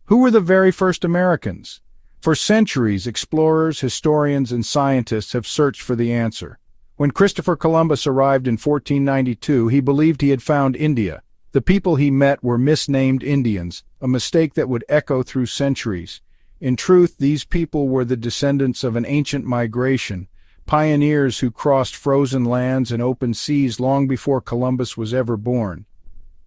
Who were the very first Americans? For centuries, explorers, historians, and scientists have searched for the answer. When Christopher Columbus arrived in 1492, he believed he had found India. The people he met were misnamed Indians, a mistake that would echo through centuries. In truth, these people were the descendants of an ancient migration, pioneers who crossed frozen lands and open seas long before Columbus was ever born.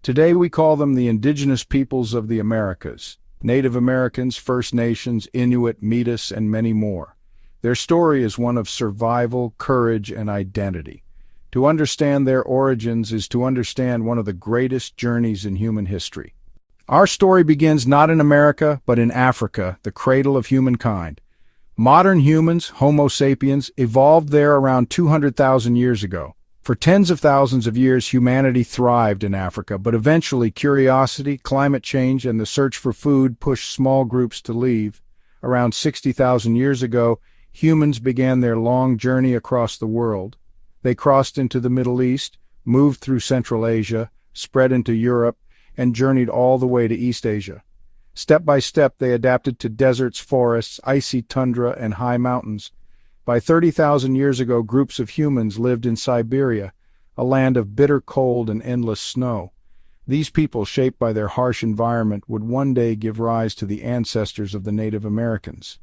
Today we call them the indigenous peoples of the Americas. Native Americans, First Nations, Inuit, Métis, and many more. Their story is one of survival, courage, and identity. To understand their origins is to understand one of the greatest journeys in human history. Our story begins not in America, but in Africa, the cradle of humankind. Modern humans, Homo sapiens, evolved there around 200,000 years ago. For tens of thousands of years, humanity thrived in Africa, but eventually curiosity, climate change, and the search for food pushed small groups to leave. Around 60,000 years ago, humans began their long journey across the world. They crossed into the Middle East, moved through Central Asia, spread into Europe, and journeyed all the way to East Asia. Step by step, they adapted to deserts, forests, icy tundra, and high mountains. By 30,000 years ago, groups of humans lived in Siberia, a land of bitter cold and endless snow. These people, shaped by their harsh environment, would one day give rise to the ancestors of the Native Americans.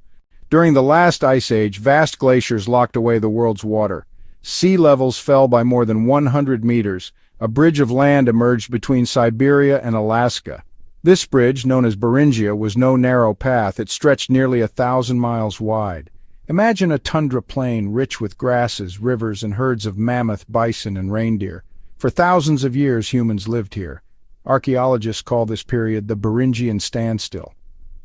During the last ice age, vast glaciers locked away the world's water. Sea levels fell by more than 100 meters. A bridge of land emerged between Siberia and Alaska. This bridge, known as Beringia, was no narrow path. It stretched nearly 1,000 miles wide. Imagine a tundra plain rich with grasses, rivers, and herds of mammoth, bison, and reindeer. For thousands of years, humans lived here. Archaeologists call this period the Beringian Standstill.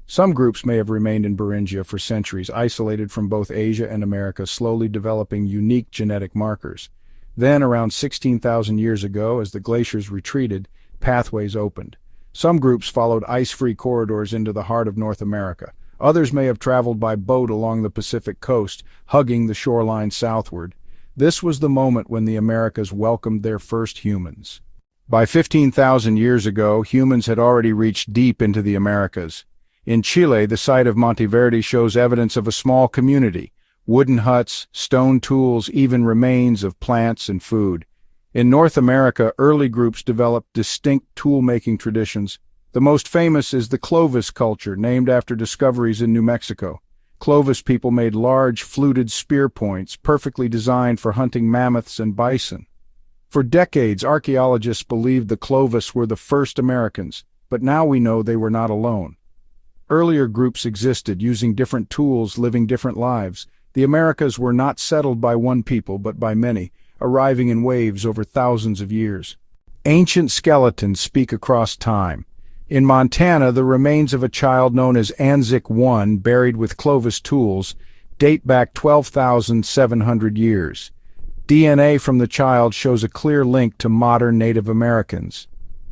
Some groups may have remained in Beringia for centuries, isolated from both Asia and America, slowly developing unique genetic markers. Then, around 16,000 years ago, as the glaciers retreated, pathways opened. Some groups followed ice-free corridors into the heart of North America. Others may have traveled by boat along the Pacific coast, hugging the shoreline southward. This was the moment when the Americas welcomed their first humans. By 15,000 years ago, humans had already reached deep into the Americas. In Chile, the site of Monteverde shows evidence of a small community: wooden huts, stone tools, even remains of plants and food. In North America, early groups developed distinct tool-making traditions. The most famous is the Clovis culture, named after discoveries in New Mexico. Clovis people made large, fluted spear points, perfectly designed for hunting mammoths and bison. For decades, archaeologists believed the Clovis were the first Americans, but now we know they were not alone. Earlier groups existed, using different tools, living different lives. The Americas were not settled by one people, but by many, arriving in waves over thousands of years. Ancient skeletons speak across time. In Montana, the remains of a child known as Anzac I, buried with Clovis tools, date back 12,700 years. DNA from the child shows a clear link to modern Native Americans.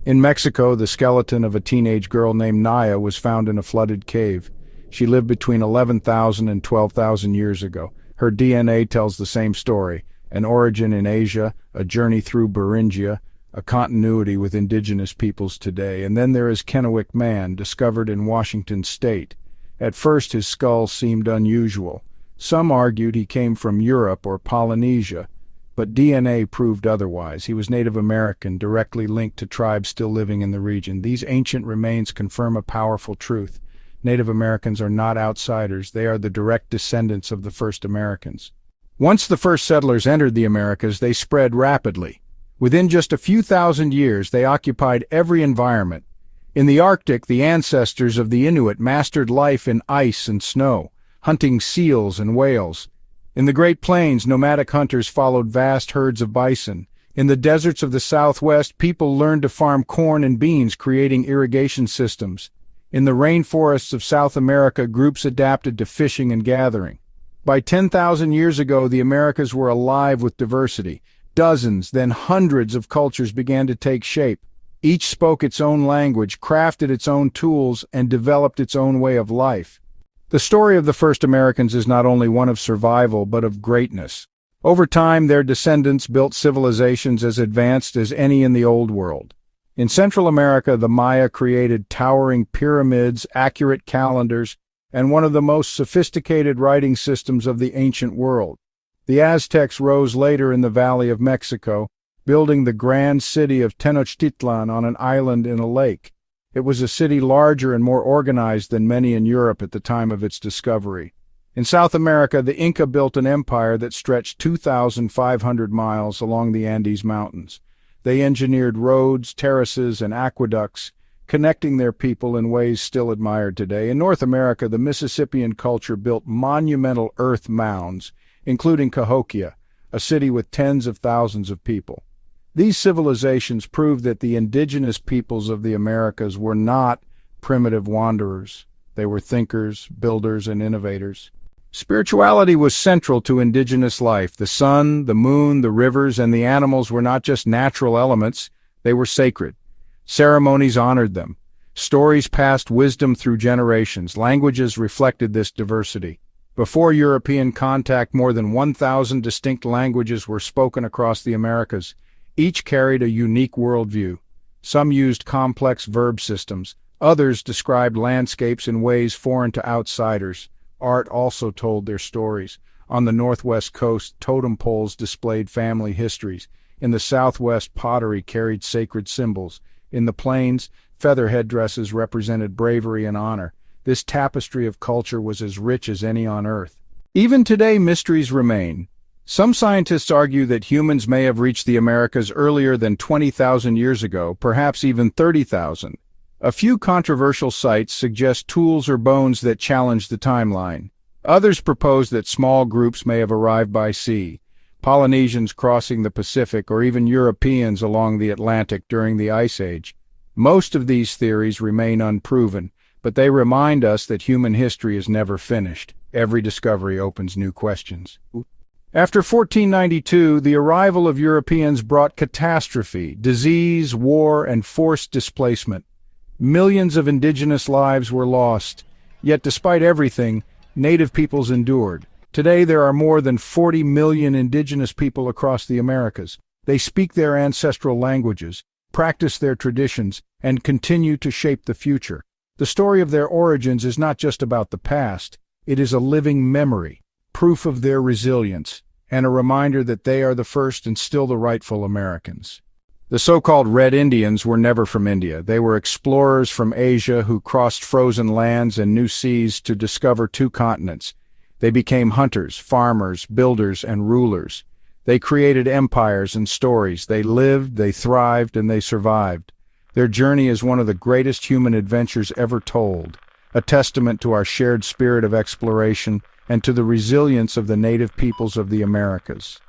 In Mexico, the skeleton of a teenage girl named Naya was found in a flooded cave. She lived between 11,000 and 12,000 years ago. Her DNA tells the same story: an origin in Asia, a journey through Beringia, a continuity with indigenous peoples today. And then there is Kennewick Man, discovered in Washington state. At first his skull seemed unusual. Some argued he came from Europe or Polynesia, but DNA proved otherwise. He was Native American, directly linked to tribes still living in the region. These ancient remains confirm a powerful truth. Native Americans are not outsiders. They are the direct descendants of the first Americans. Once the first settlers entered the Americas, they spread rapidly. Within just a few thousand years, they occupied every environment. In the Arctic, the ancestors of the Inuit mastered life in ice and snow, hunting seals and whales. In the Great Plains, nomadic hunters followed vast herds of bison. In the deserts of the Southwest, people learned to farm corn and beans, creating irrigation systems. In the rainforests of South America, groups adapted to fishing and gathering. By 10,000 years ago, the Americas were alive with diversity. Dozens, then hundreds of cultures began to take shape. Each spoke its own language, crafted its own tools, and developed its own way of life. The story of the first Americans is not only one of survival, but of greatness. Over time, their descendants built civilizations as advanced as any in the Old World. In Central America, the Maya created towering pyramids, accurate calendars, and one of the most sophisticated writing systems of the ancient world. The Aztecs rose later in the Valley of Mexico, building the grand city of Tenochtitlan on an island in a lake. It was a city larger and more organized than many in Europe at the time of its discovery. In South America, the Inca built an empire that stretched 2,500 miles along the Andes Mountains. They engineered roads, terraces, and aqueducts, connecting their people in ways still admired today. In North America, the Mississippian culture built monumental earth mounds, including Cahokia, a city with tens of thousands of people. These civilizations proved that the indigenous peoples of the Americas were not primitive wanderers. They were thinkers, builders, and innovators. Spirituality was central to indigenous life. The sun, the moon, the rivers, and the animals were not just natural elements, they were sacred. Ceremonies honored them. Stories passed wisdom through generations. Languages reflected this diversity. Before European contact, more than 1,000 distinct languages were spoken across the Americas. Each carried a unique worldview. Some used complex verb systems. Others described landscapes in ways foreign to outsiders. Art also told their stories. On the northwest coast, totem poles displayed family histories. In the southwest, pottery carried sacred symbols. In the plains, feather headdresses represented bravery and honor. This tapestry of culture was as rich as any on Earth. Even today, mysteries remain. Some scientists argue that humans may have reached the Americas earlier than 20,000 years ago, perhaps even 30,000. A few controversial sites suggest tools or bones that challenge the timeline. Others propose that small groups may have arrived by sea, Polynesians crossing the Pacific, or even Europeans along the Atlantic during the Ice Age. Most of these theories remain unproven, but they remind us that human history is never finished. Every discovery opens new questions. After 1492, the arrival of Europeans brought catastrophe, disease, war, and forced displacement. Millions of indigenous lives were lost. Yet despite everything, native peoples endured. Today there are more than 40 million indigenous people across the Americas. They speak their ancestral languages, practice their traditions, and continue to shape the future. The story of their origins is not just about the past. It is a living memory, proof of their resilience, and a reminder that they are the first and still the rightful Americans. The so-called Red Indians were never from India. They were explorers from Asia who crossed frozen lands and new seas to discover two continents. They became hunters, farmers, builders, and rulers. They created empires and stories. They lived, they thrived, and they survived. Their journey is one of the greatest human adventures ever told, a testament to our shared spirit of exploration and to the resilience of the native peoples of the Americas.